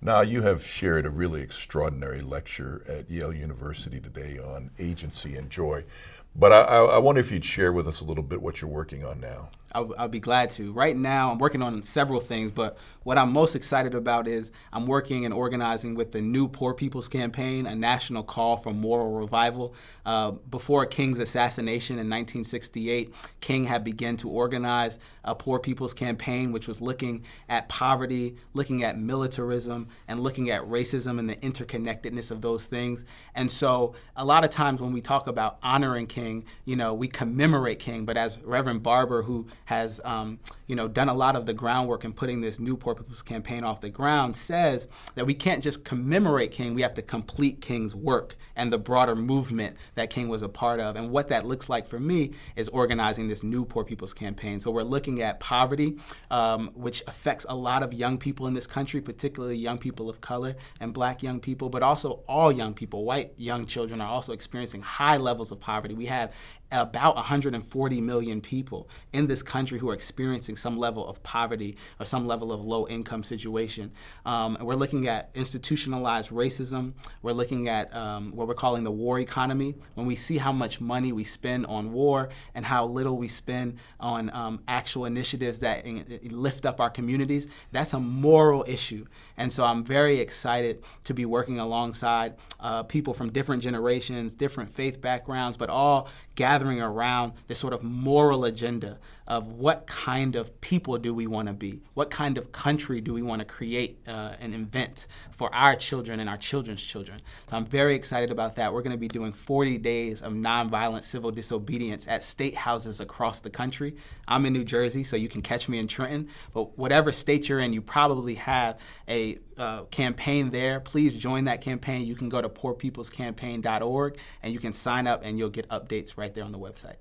Now, you have shared a really extraordinary lecture at Yale University today on agency and joy. But I wonder if you'd share with us a little bit what you're working on now. I'll be glad to. Right now, I'm working on several things, but what I'm most excited about is I'm working and organizing with the new Poor People's Campaign, a national call for moral revival. Before King's assassination in 1968, King had begun to organize a Poor People's Campaign, which was looking at poverty, looking at militarism, and looking at racism and the interconnectedness of those things. And so a lot of times when we talk about honoring King, we commemorate King, but as Reverend Barber, who has done a lot of the groundwork in putting this new Poor People's Campaign off the ground, says that we can't just commemorate King, we have to complete King's work and the broader movement that King was a part of. And what that looks like for me is organizing this new Poor People's Campaign. So we're looking at poverty, which affects a lot of young people in this country, particularly young people of color and Black young people, but also all young people. White young children are also experiencing high levels of poverty. We have about 140 million people in this country who are experiencing some level of poverty or some level of low income situation. We're looking at institutionalized racism. We're looking at what we're calling the war economy. When we see how much money we spend on war and how little we spend on actual initiatives that lift up our communities, that's a moral issue. And so I'm very excited to be working alongside people from different generations, different faith backgrounds, but all gathering around this sort of moral agenda of what kind of people do we want to be? What kind of country do we want to create and invent for our children and our children's children? So I'm very excited about that. We're going to be doing 40 days of nonviolent civil disobedience at state houses across the country. I'm in New Jersey, so you can catch me in Trenton. But whatever state you're in, you probably have a campaign there. Please join that campaign. You can go to poorpeoplescampaign.org and you can sign up and you'll get updates right there on the website.